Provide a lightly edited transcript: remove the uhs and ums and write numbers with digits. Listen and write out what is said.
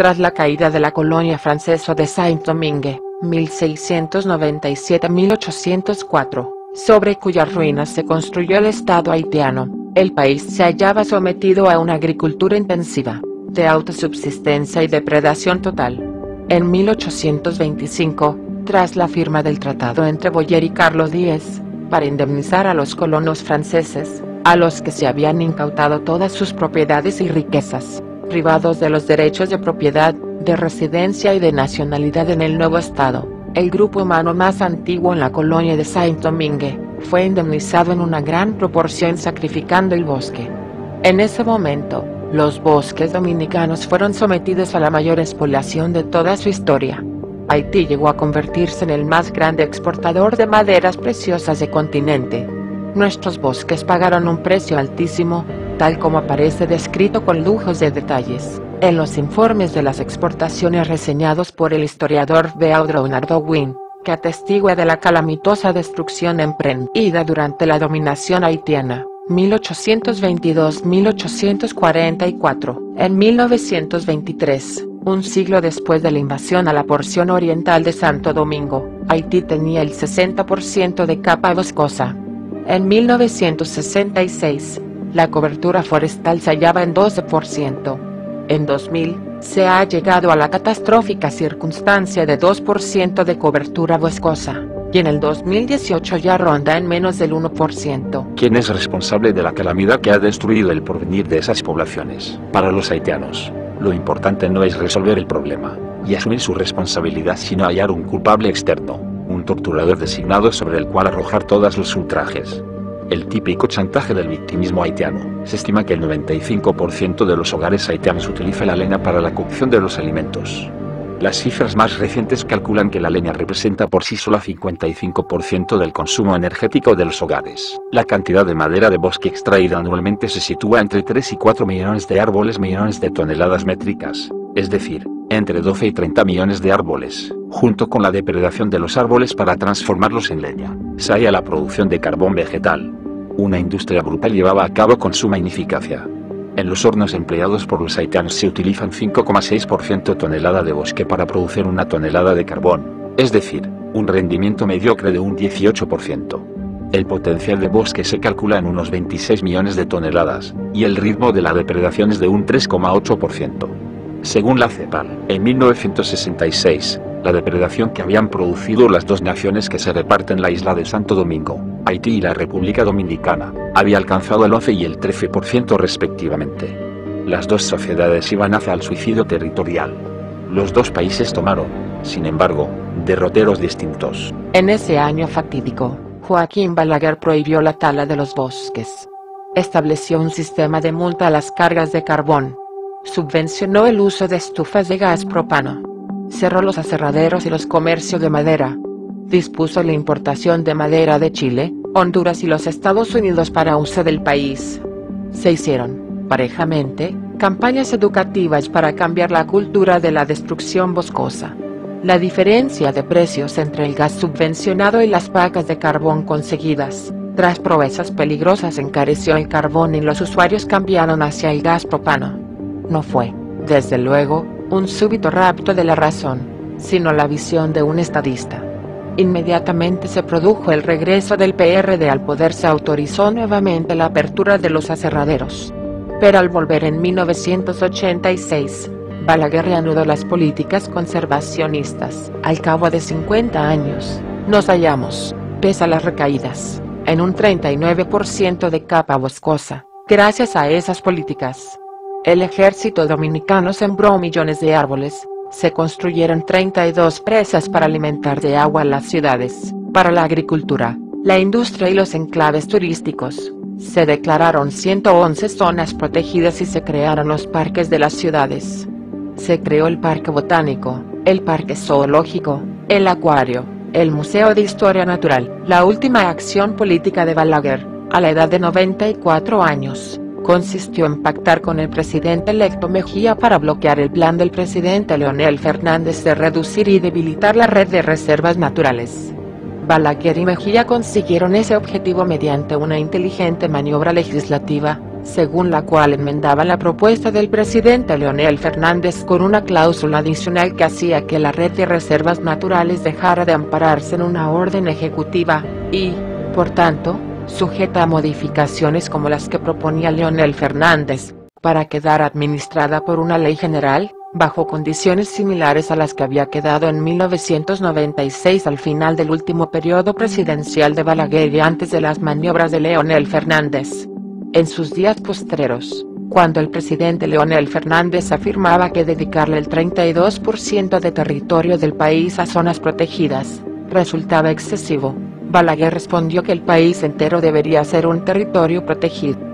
Tras la caída de la colonia francesa de Saint-Domingue, 1697-1804, sobre cuyas ruinas se construyó el Estado haitiano, el país se hallaba sometido a una agricultura intensiva, de autosubsistencia y depredación total. En 1825, tras la firma del tratado entre Boyer y Carlos X, para indemnizar a los colonos franceses, a los que se habían incautado todas sus propiedades y riquezas, privados de los derechos de propiedad, de residencia y de nacionalidad en el nuevo estado, el grupo humano más antiguo en la colonia de Saint-Domingue, fue indemnizado en una gran proporción sacrificando el bosque. En ese momento, los bosques dominicanos fueron sometidos a la mayor expoliación de toda su historia. Haití llegó a convertirse en el más grande exportador de maderas preciosas del continente. Nuestros bosques pagaron un precio altísimo, tal como aparece descrito con lujos de detalles, en los informes de las exportaciones reseñados por el historiador Beaudronnard Win, que atestigua de la calamitosa destrucción emprendida durante la dominación haitiana, 1822-1844, en 1923. Un siglo después de la invasión a la porción oriental de Santo Domingo, Haití tenía el 60% de capa boscosa. En 1966, la cobertura forestal se hallaba en 12%. En 2000, se ha llegado a la catastrófica circunstancia de 2% de cobertura boscosa, y en el 2018 ya ronda en menos del 1%. ¿Quién es responsable de la calamidad que ha destruido el porvenir de esas poblaciones? Para los haitianos, lo importante no es resolver el problema y asumir su responsabilidad, sino hallar un culpable externo, un torturador designado sobre el cual arrojar todos los ultrajes. El típico chantaje del victimismo haitiano. Se estima que el 95% de los hogares haitianos utiliza la leña para la cocción de los alimentos. Las cifras más recientes calculan que la leña representa por sí sola 55% del consumo energético de los hogares. La cantidad de madera de bosque extraída anualmente se sitúa entre 3 y 4 millones de millones de toneladas métricas, es decir, entre 12 y 30 millones de árboles, junto con la depredación de los árboles para transformarlos en leña. Se halla la producción de carbón vegetal, una industria brutal llevada a cabo con suma ineficacia. En los hornos empleados por los haitianos se utilizan 5,6% tonelada de bosque para producir una tonelada de carbón, es decir, un rendimiento mediocre de un 18%. El potencial de bosque se calcula en unos 26 millones de toneladas, y el ritmo de la depredación es de un 3,8%. Según la CEPAL, en 1966, la depredación que habían producido las dos naciones que se reparten la isla de Santo Domingo, Haití y la República Dominicana, había alcanzado el 11 y el 13% respectivamente. Las dos sociedades iban hacia el suicidio territorial. Los dos países tomaron, sin embargo, derroteros distintos. En ese año fatídico, Joaquín Balaguer prohibió la tala de los bosques. Estableció un sistema de multa a las cargas de carbón. Subvencionó el uso de estufas de gas propano. Cerró los aserraderos y los comercios de madera. Dispuso la importación de madera de Chile, Honduras y los Estados Unidos para uso del país. Se hicieron, parejamente, campañas educativas para cambiar la cultura de la destrucción boscosa. La diferencia de precios entre el gas subvencionado y las pacas de carbón conseguidas, tras proezas peligrosas, encareció el carbón y los usuarios cambiaron hacia el gas propano. No fue, desde luego, un súbito rapto de la razón, sino la visión de un estadista. Inmediatamente se produjo el regreso del PRD al poder, se autorizó nuevamente la apertura de los aserraderos. Pero al volver en 1986, Balaguer reanudó las políticas conservacionistas. Al cabo de 50 años, nos hallamos, pese a las recaídas, en un 39% de capa boscosa, gracias a esas políticas. El ejército dominicano sembró millones de árboles, se construyeron 32 presas para alimentar de agua las ciudades, para la agricultura, la industria y los enclaves turísticos. Se declararon 111 zonas protegidas y se crearon los parques de las ciudades. Se creó el Parque Botánico, el Parque Zoológico, el Acuario, el Museo de Historia Natural. La última acción política de Balaguer, a la edad de 94 años, consistió en pactar con el presidente electo Mejía para bloquear el plan del presidente Leonel Fernández de reducir y debilitar la red de reservas naturales. Balaguer y Mejía consiguieron ese objetivo mediante una inteligente maniobra legislativa, según la cual enmendaba la propuesta del presidente Leonel Fernández con una cláusula adicional que hacía que la red de reservas naturales dejara de ampararse en una orden ejecutiva, y, por tanto, sujeta a modificaciones como las que proponía Leonel Fernández, para quedar administrada por una ley general, bajo condiciones similares a las que había quedado en 1996 al final del último periodo presidencial de Balaguer y antes de las maniobras de Leonel Fernández. En sus días postreros, cuando el presidente Leonel Fernández afirmaba que dedicarle el 32% de territorio del país a zonas protegidas resultaba excesivo, Balaguer respondió que el país entero debería ser un territorio protegido.